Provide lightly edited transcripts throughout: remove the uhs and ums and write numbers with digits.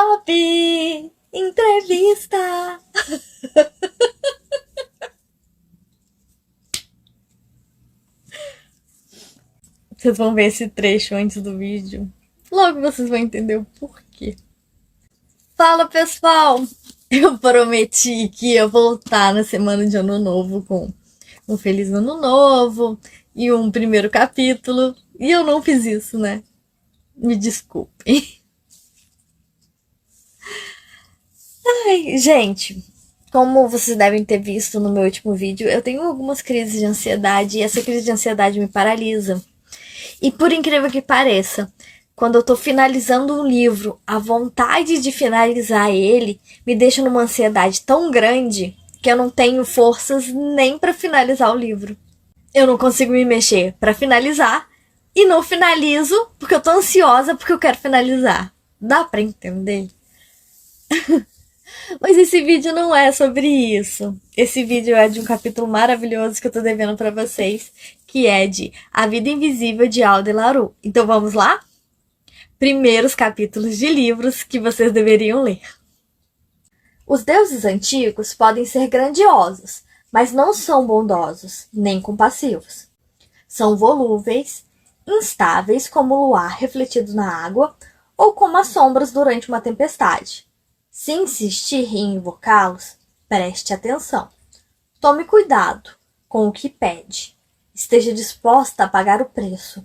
Top Entrevista! Vocês vão ver esse trecho antes do vídeo. Logo vocês vão entender o porquê. Fala, pessoal! Eu prometi que ia voltar na semana de Ano Novo com um Feliz Ano Novo e um primeiro capítulo. E eu não fiz isso, né? Me desculpem. Ai, gente, como vocês devem ter visto no meu último vídeo, eu tenho algumas crises de ansiedade e essa crise de ansiedade me paralisa. E por incrível que pareça, quando eu tô finalizando um livro, a vontade de finalizar ele me deixa numa ansiedade tão grande que eu não tenho forças nem pra finalizar o livro. Eu não consigo me mexer pra finalizar e não finalizo porque eu tô ansiosa porque eu quero finalizar. Dá pra entender? Mas esse vídeo não é sobre isso. Esse vídeo é de um capítulo maravilhoso que eu tô devendo pra vocês, que é de A Vida Invisível de Aldo LaRue. Então vamos lá? Primeiros capítulos de livros que vocês deveriam ler. Os deuses antigos podem ser grandiosos, mas não são bondosos, nem compassivos. São volúveis, instáveis como o luar refletido na água ou como as sombras durante uma tempestade. Se insistir em invocá-los, preste atenção. Tome cuidado com o que pede. Esteja disposta a pagar o preço.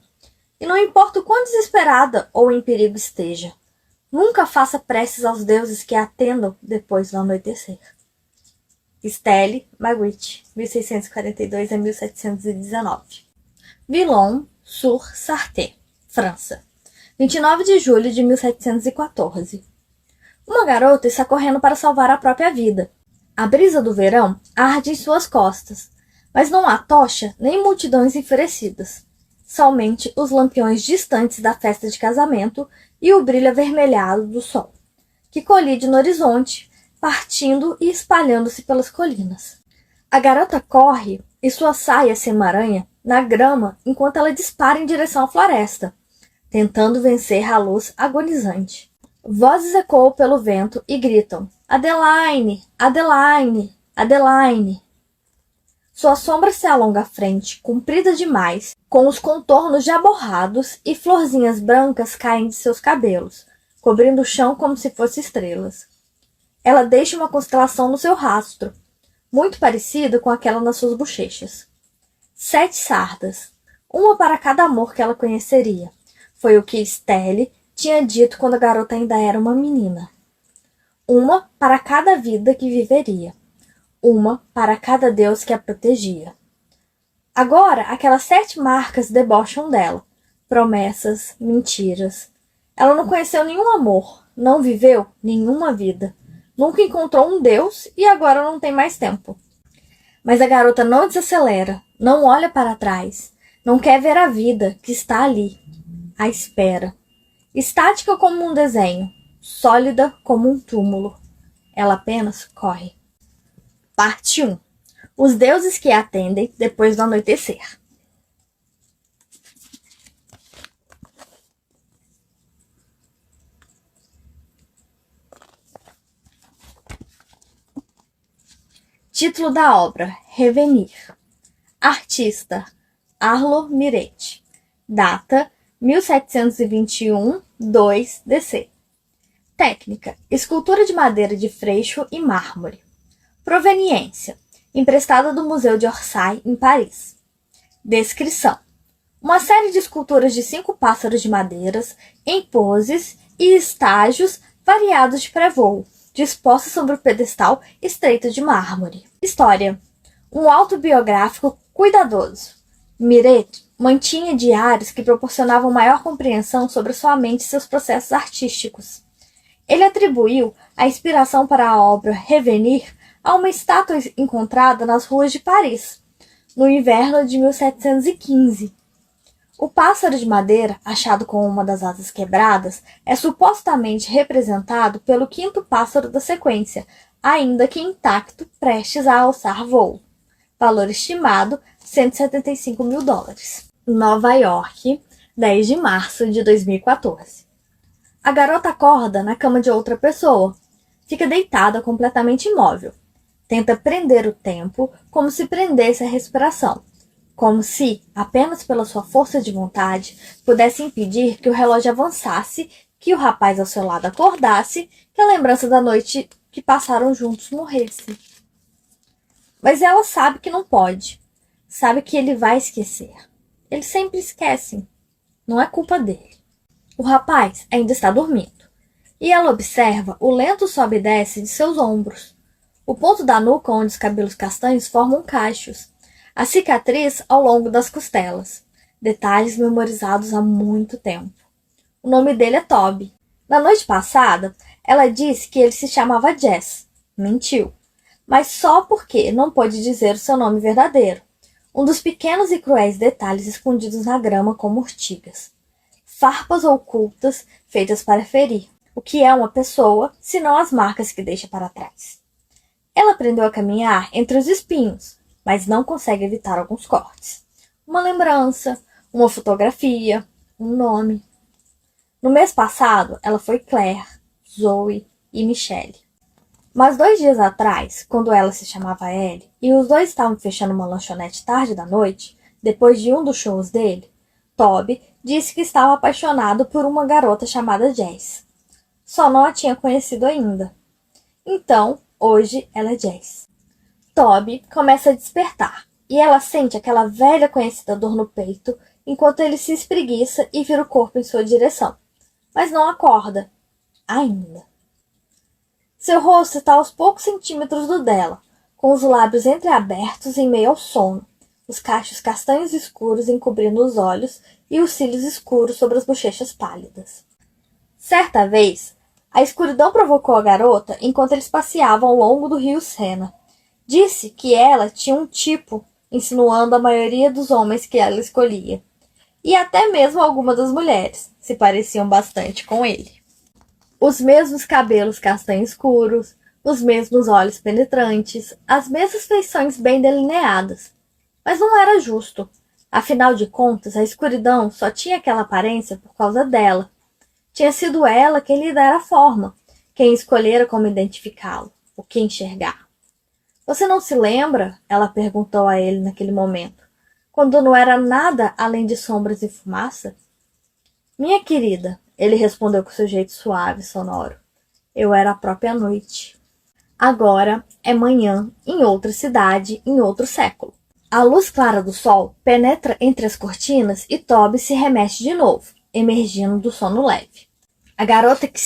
E não importa o quão desesperada ou em perigo esteja, nunca faça preces aos deuses que a atendam depois do anoitecer. Stelle Magritte, 1642 a 1719. Villon-sur-Sarthe, França, 29 de julho de 1714. Uma garota está correndo para salvar a própria vida. A brisa do verão arde em suas costas, mas não há tocha nem multidões enfurecidas. Somente os lampiões distantes da festa de casamento e o brilho avermelhado do sol, que colide no horizonte, partindo e espalhando-se pelas colinas. A garota corre e sua saia se emaranha na grama enquanto ela dispara em direção à floresta, tentando vencer a luz agonizante. Vozes ecoam pelo vento e gritam: Adeline! Adeline! Adeline! Sua sombra se alonga à frente, comprida demais, com os contornos já borrados e florzinhas brancas caem de seus cabelos, cobrindo o chão como se fossem estrelas. Ela deixa uma constelação no seu rastro, muito parecida com aquela nas suas bochechas. 7 sardas, uma para cada amor que ela conheceria. Foi o que Stelle tinha dito quando a garota ainda era uma menina. Uma para cada vida que viveria. Uma para cada deus que a protegia. Agora, aquelas 7 marcas debocham dela. Promessas, mentiras. Ela não conheceu nenhum amor, não viveu nenhuma vida. Nunca encontrou um deus e agora não tem mais tempo. Mas a garota não desacelera, não olha para trás. Não quer ver a vida que está ali, à espera. Estática como um desenho, sólida como um túmulo. Ela apenas corre. Parte 1. Os deuses que a atendem depois do anoitecer. Título da obra: Revenir. Artista: Arlo Miretti. Data: 1721, 2 DC. Técnica: escultura de madeira de freixo e mármore. Proveniência: emprestada do Museu de Orsay, em Paris. Descrição: uma série de esculturas de 5 pássaros de madeiras, em poses e estágios variados de pré-voo, dispostos sobre o pedestal estreito de mármore. História: um autobiográfico cuidadoso. Miretti mantinha diários que proporcionavam maior compreensão sobre sua mente e seus processos artísticos. Ele atribuiu a inspiração para a obra Revenir a uma estátua encontrada nas ruas de Paris, no inverno de 1715. O pássaro de madeira, achado com uma das asas quebradas, é supostamente representado pelo 5º pássaro da sequência, ainda que intacto, prestes a alçar voo. Valor estimado: $175 mil. Nova York, 10 de março de 2014. A garota acorda na cama de outra pessoa. Fica deitada completamente imóvel. Tenta prender o tempo como se prendesse a respiração. Como se, apenas pela sua força de vontade, pudesse impedir que o relógio avançasse, que o rapaz ao seu lado acordasse, que a lembrança da noite que passaram juntos morresse. Mas ela sabe que não pode. Sabe que ele vai esquecer. Eles sempre esquecem. Não é culpa dele. O rapaz ainda está dormindo. E ela observa o lento sobe e desce de seus ombros. O ponto da nuca onde os cabelos castanhos formam cachos. A cicatriz ao longo das costelas. Detalhes memorizados há muito tempo. O nome dele é Toby. Na noite passada, ela disse que ele se chamava Jess. Mentiu. Mas só porque não pôde dizer o seu nome verdadeiro. Um dos pequenos e cruéis detalhes escondidos na grama como urtigas. Farpas ocultas feitas para ferir. O que é uma pessoa, senão as marcas que deixa para trás. Ela aprendeu a caminhar entre os espinhos, mas não consegue evitar alguns cortes. Uma lembrança, uma fotografia, um nome. No mês passado, ela foi Claire, Zoe e Michelle. Mas 2 dias atrás, quando ela se chamava Ellie, e os dois estavam fechando uma lanchonete tarde da noite, depois de um dos shows dele, Toby disse que estava apaixonado por uma garota chamada Jess. Só não a tinha conhecido ainda. Então, hoje ela é Jess. Toby começa a despertar, e ela sente aquela velha conhecida dor no peito, enquanto ele se espreguiça e vira o corpo em sua direção. Mas não acorda. Ainda. Seu rosto está aos poucos centímetros do dela, com os lábios entreabertos em meio ao sono, os cachos castanhos escuros encobrindo os olhos e os cílios escuros sobre as bochechas pálidas. Certa vez, a escuridão provocou a garota enquanto eles passeavam ao longo do rio Sena. Disse que ela tinha um tipo, insinuando a maioria dos homens que ela escolhia. E até mesmo algumas das mulheres se pareciam bastante com ele. Os mesmos cabelos castanhos escuros, os mesmos olhos penetrantes, as mesmas feições bem delineadas. Mas não era justo. Afinal de contas, a escuridão só tinha aquela aparência por causa dela. Tinha sido ela quem lhe dera a forma, quem escolhera como identificá-lo, o que enxergar. Você não se lembra? Ela perguntou a ele naquele momento, quando não era nada além de sombras e fumaça? Minha querida, ele respondeu com seu jeito suave e sonoro. Eu era a própria noite. Agora é manhã, em outra cidade, em outro século. A luz clara do sol penetra entre as cortinas e Toby se remexe de novo, emergindo do sono leve. A garota que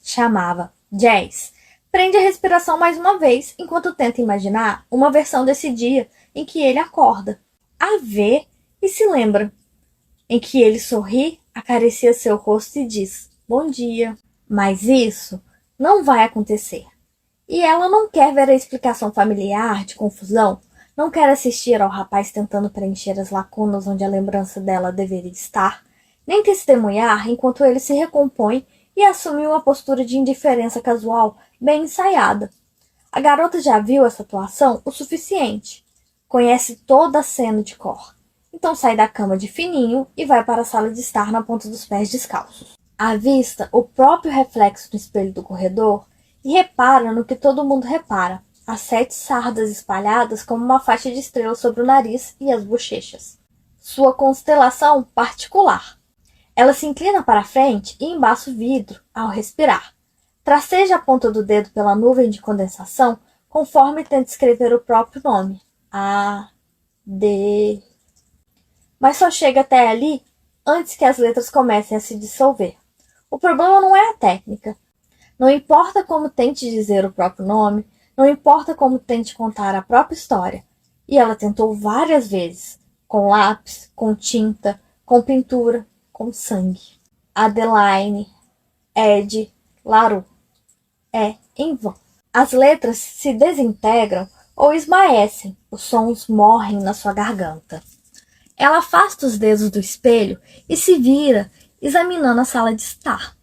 chamava Jess, prende a respiração mais uma vez enquanto tenta imaginar uma versão desse dia em que ele acorda, a vê e se lembra, em que ele sorri, acaricia seu rosto e diz, bom dia. Mas isso não vai acontecer. E ela não quer ver a explicação familiar de confusão, não quer assistir ao rapaz tentando preencher as lacunas onde a lembrança dela deveria estar, nem testemunhar enquanto ele se recompõe e assume uma postura de indiferença casual bem ensaiada. A garota já viu essa atuação o suficiente. Conhece toda a cena de cor. Então sai da cama de fininho e vai para a sala de estar na ponta dos pés descalços. Avista o próprio reflexo no espelho do corredor e repara no que todo mundo repara, as 7 sardas espalhadas como uma faixa de estrelas sobre o nariz e as bochechas. Sua constelação particular. Ela se inclina para a frente e embaça o vidro ao respirar. Traceja a ponta do dedo pela nuvem de condensação conforme tenta escrever o próprio nome. A, D... Mas só chega até ali antes que as letras comecem a se dissolver. O problema não é a técnica. Não importa como tente dizer o próprio nome, não importa como tente contar a própria história. E ela tentou várias vezes, com lápis, com tinta, com pintura, com sangue. Adeline, Ed, Laru. É em vão. As letras se desintegram ou esmaecem, os sons morrem na sua garganta. Ela afasta os dedos do espelho e se vira, examinando a sala de estar.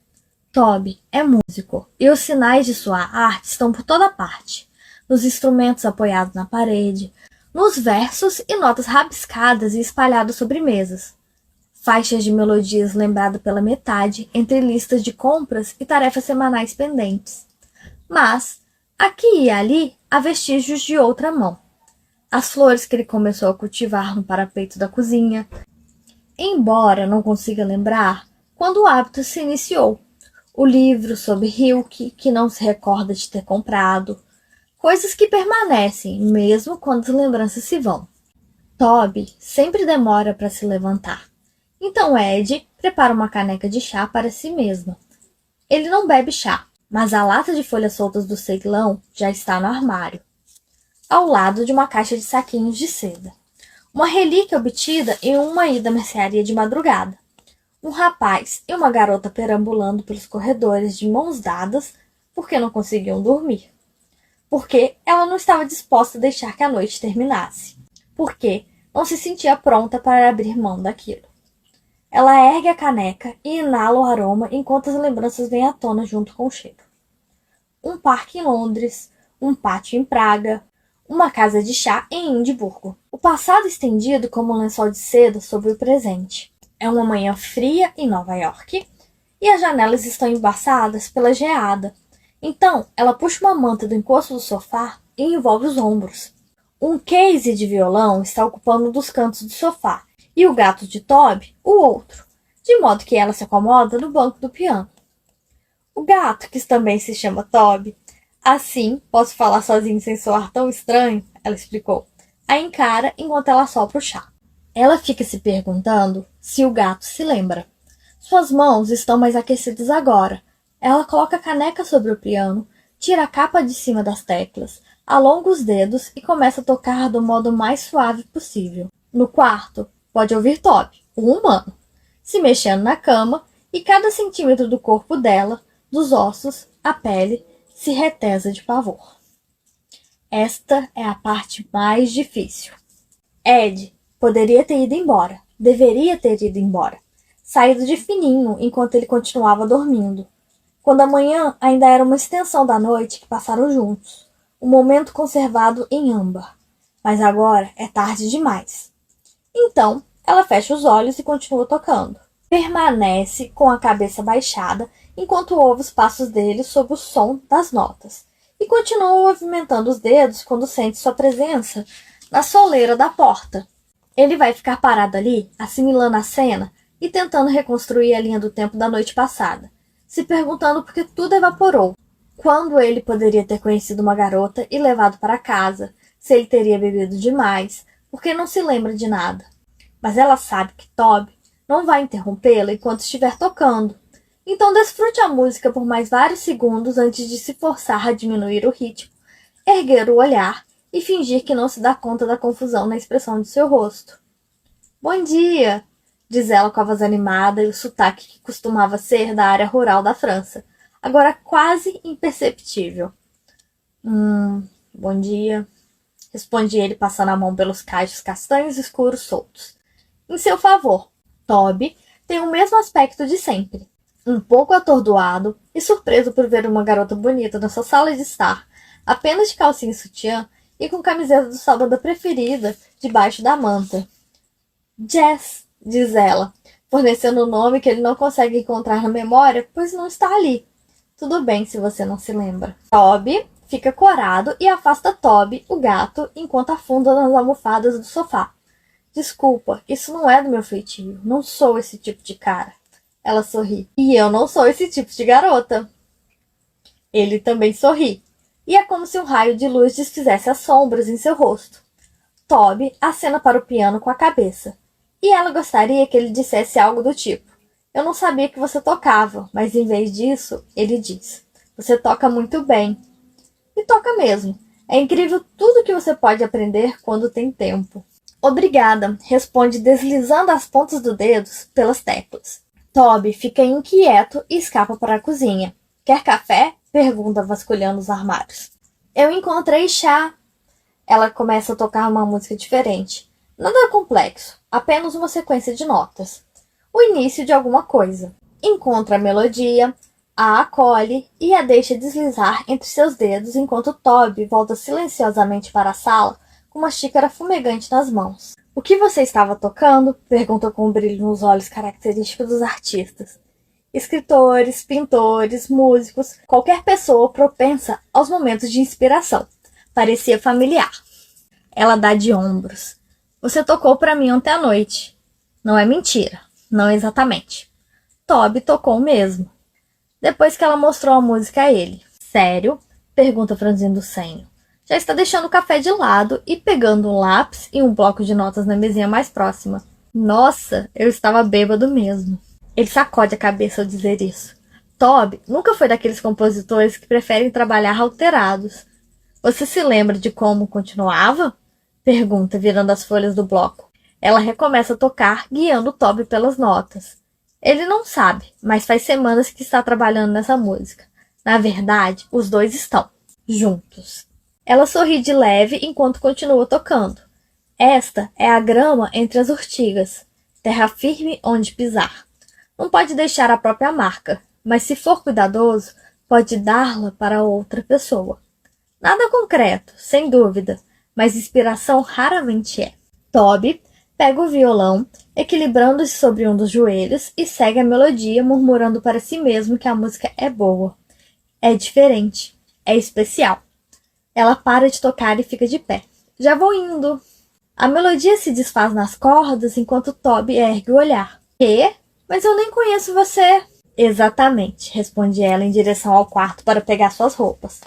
Toby é músico e os sinais de sua arte estão por toda parte, nos instrumentos apoiados na parede, nos versos e notas rabiscadas e espalhadas sobre mesas. faixas de melodias lembradas pela metade entre listas de compras e tarefas semanais pendentes. Mas, aqui e ali, há vestígios de outra mão. As flores que ele começou a cultivar no parapeito da cozinha, embora não consiga lembrar quando o hábito se iniciou. O livro sobre Hilke, que não se recorda de ter comprado. Coisas que permanecem, mesmo quando as lembranças se vão. Toby sempre demora para se levantar. Então Ed prepara uma caneca de chá para si mesma. Ele não bebe chá, mas a lata de folhas soltas do Ceilão já está no armário, ao lado de uma caixa de saquinhos de seda. Uma relíquia obtida em uma ida à mercearia de madrugada. Um rapaz e uma garota perambulando pelos corredores de mãos dadas porque não conseguiam dormir. Porque ela não estava disposta a deixar que a noite terminasse. Porque não se sentia pronta para abrir mão daquilo. Ela ergue a caneca e inala o aroma enquanto as lembranças vêm à tona junto com o cheiro. Um parque em Londres, um pátio em Praga, uma casa de chá em Edimburgo. O passado estendido como um lençol de seda sobre o presente. É uma manhã fria em Nova York e as janelas estão embaçadas pela geada. Então, ela puxa uma manta do encosto do sofá e envolve os ombros. Um case de violão está ocupando um dos cantos do sofá e o gato de Toby, o outro, de modo que ela se acomoda no banco do piano. O gato, que também se chama Toby, assim posso falar sozinho sem soar tão estranho, ela explicou, a encara enquanto ela sopra o chá. Ela fica se perguntando se o gato se lembra. Suas mãos estão mais aquecidas agora. Ela coloca a caneca sobre o piano, tira a capa de cima das teclas, alonga os dedos e começa a tocar do modo mais suave possível. No quarto, pode ouvir Toby, o humano, se mexendo na cama e cada centímetro do corpo dela, dos ossos, a pele, se retesa de pavor. Esta é a parte mais difícil. Ed poderia ter ido embora, deveria ter ido embora, saído de fininho enquanto ele continuava dormindo, quando a manhã ainda era uma extensão da noite que passaram juntos, um momento conservado em âmbar. Mas agora é tarde demais. Então, ela fecha os olhos e continua tocando. Permanece com a cabeça baixada enquanto ouve os passos dele sob o som das notas e continua movimentando os dedos quando sente sua presença na soleira da porta. Ele vai ficar parado ali, assimilando a cena e tentando reconstruir a linha do tempo da noite passada, se perguntando por que tudo evaporou. Quando ele poderia ter conhecido uma garota e levado para casa, se ele teria bebido demais, porque não se lembra de nada. Mas ela sabe que Toby não vai interrompê-la enquanto estiver tocando. Então desfrute a música por mais vários segundos antes de se forçar a diminuir o ritmo, erguer o olhar e fingir que não se dá conta da confusão na expressão de seu rosto. Bom dia, diz ela com a voz animada e o sotaque que costumava ser da área rural da França, agora quase imperceptível. Bom dia, responde ele passando a mão pelos cachos castanhos escuros soltos. Em seu favor, Toby tem o mesmo aspecto de sempre, um pouco atordoado e surpreso por ver uma garota bonita na sua sala de estar, apenas de calcinha e sutiã e com camiseta do sua banda preferida debaixo da manta. Jess, diz ela, fornecendo um nome que ele não consegue encontrar na memória, pois não está ali. Tudo bem se você não se lembra. Toby fica corado e afasta Toby, o gato, enquanto afunda nas almofadas do sofá. Desculpa, isso não é do meu feitio. Não sou esse tipo de cara. Ela sorri. E eu não sou esse tipo de garota. Ele também sorri. E é como se um raio de luz desfizesse as sombras em seu rosto. Toby acena para o piano com a cabeça. E ela gostaria que ele dissesse algo do tipo: eu não sabia que você tocava, mas em vez disso, ele diz: você toca muito bem. E toca mesmo. É incrível tudo que você pode aprender quando tem tempo. Obrigada, responde deslizando as pontas dos dedos pelas teclas. Toby fica inquieto e escapa para a cozinha. Quer café? Pergunta vasculhando os armários. Eu encontrei chá. Ela começa a tocar uma música diferente. Nada complexo, apenas uma sequência de notas. O início de alguma coisa. Encontra a melodia, a acolhe e a deixa deslizar entre seus dedos enquanto Toby volta silenciosamente para a sala com uma xícara fumegante nas mãos. O que você estava tocando? Perguntou com um brilho nos olhos característico dos artistas. Escritores, pintores, músicos, qualquer pessoa propensa aos momentos de inspiração. Parecia familiar. Ela dá de ombros. Você tocou para mim ontem à noite. Não é mentira. Não exatamente. Toby tocou mesmo. Depois que ela mostrou a música a ele. Sério? Pergunta franzindo o senho. Já está deixando o café de lado e pegando um lápis e um bloco de notas na mesinha mais próxima. Nossa, eu estava bêbado mesmo. Ele sacode a cabeça ao dizer isso. Toby nunca foi daqueles compositores que preferem trabalhar alterados. Você se lembra de como continuava? Pergunta, virando as folhas do bloco. Ela recomeça a tocar, guiando Toby pelas notas. Ele não sabe, mas faz semanas que está trabalhando nessa música. Na verdade, os dois estão juntos. Ela sorri de leve enquanto continua tocando. Esta é a grama entre as urtigas, terra firme onde pisar. Não pode deixar a própria marca, mas se for cuidadoso, pode dá-la para outra pessoa. Nada concreto, sem dúvida, mas inspiração raramente é. Toby pega o violão, equilibrando-se sobre um dos joelhos e segue a melodia, murmurando para si mesmo que a música é boa. É diferente, é especial. Ela para de tocar e fica de pé. Já vou indo. A melodia se desfaz nas cordas enquanto Toby ergue o olhar. Quê? Mas eu nem conheço você. Exatamente, responde ela em direção ao quarto para pegar suas roupas.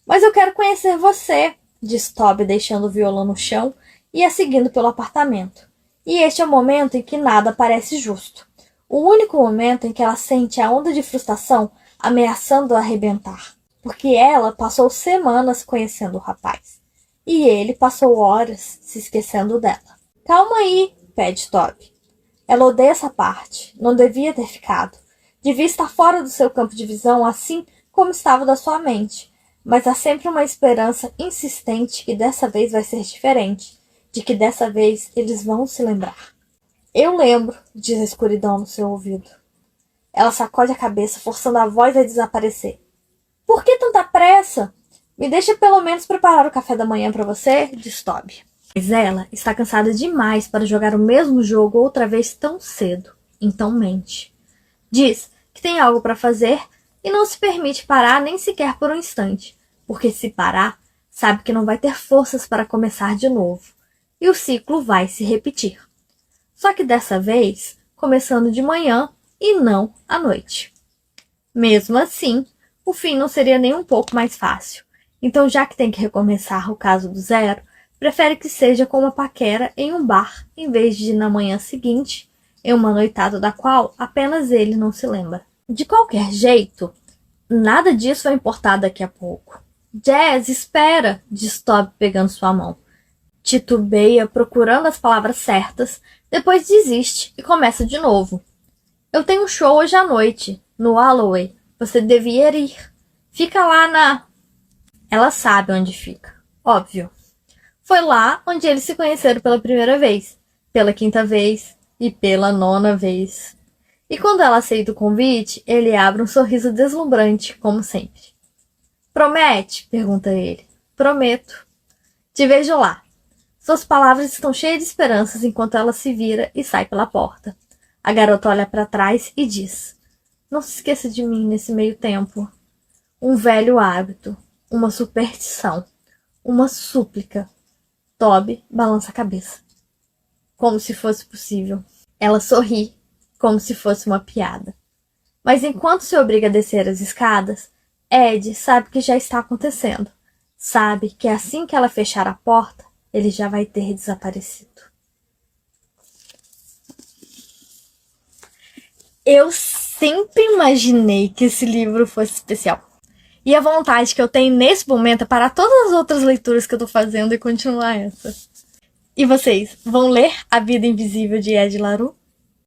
Mas eu quero conhecer você, diz Toby, deixando o violão no chão e a seguindo pelo apartamento. E este é o momento em que nada parece justo. O único momento em que ela sente a onda de frustração ameaçando arrebentar. Porque ela passou semanas conhecendo o rapaz. E ele passou horas se esquecendo dela. Calma aí, pede Toby. Ela odeia essa parte. Não devia ter ficado. Devia estar fora do seu campo de visão, assim como estava da sua mente. Mas há sempre uma esperança insistente que dessa vez vai ser diferente. De que dessa vez eles vão se lembrar. Eu lembro, diz a escuridão no seu ouvido. Ela sacode a cabeça, forçando a voz a desaparecer. Por que tanta pressa? Me deixa pelo menos preparar o café da manhã para você, diz Toby. Mas ela está cansada demais para jogar o mesmo jogo outra vez tão cedo. Então mente. Diz que tem algo para fazer e não se permite parar nem sequer por um instante, porque se parar, sabe que não vai ter forças para começar de novo. E o ciclo vai se repetir. Só que dessa vez, começando de manhã e não à noite. Mesmo assim, o fim não seria nem um pouco mais fácil. Então, já que tem que recomeçar o caso do zero, prefere que seja com uma paquera em um bar, em vez de na manhã seguinte, em uma noitada da qual apenas ele não se lembra. De qualquer jeito, nada disso vai importar daqui a pouco. Jazz, espera, diz Toby pegando sua mão. Titubeia, procurando as palavras certas, depois desiste e começa de novo. Eu tenho um show hoje à noite, no Holloway. Você devia ir. Fica lá na... Ela sabe onde fica. Óbvio. Foi lá onde eles se conheceram pela primeira vez, pela quinta vez e pela nona vez. E quando ela aceita o convite, ele abre um sorriso deslumbrante, como sempre. Promete? Pergunta ele. Prometo. Te vejo lá. Suas palavras estão cheias de esperanças enquanto ela se vira e sai pela porta. A garota olha para trás e diz... Não se esqueça de mim nesse meio tempo. Um velho hábito, uma superstição, uma súplica. Toby balança a cabeça. Como se fosse possível. Ela sorri, como se fosse uma piada. Mas enquanto se obriga a descer as escadas, Ed sabe que já está acontecendo. Sabe que assim que ela fechar a porta, ele já vai ter desaparecido. Eu sempre imaginei que esse livro fosse especial. E a vontade que eu tenho nesse momento é parar todas as outras leituras que eu tô fazendo e continuar essa. E vocês, vão ler A Vida Invisível de Ed La Rue?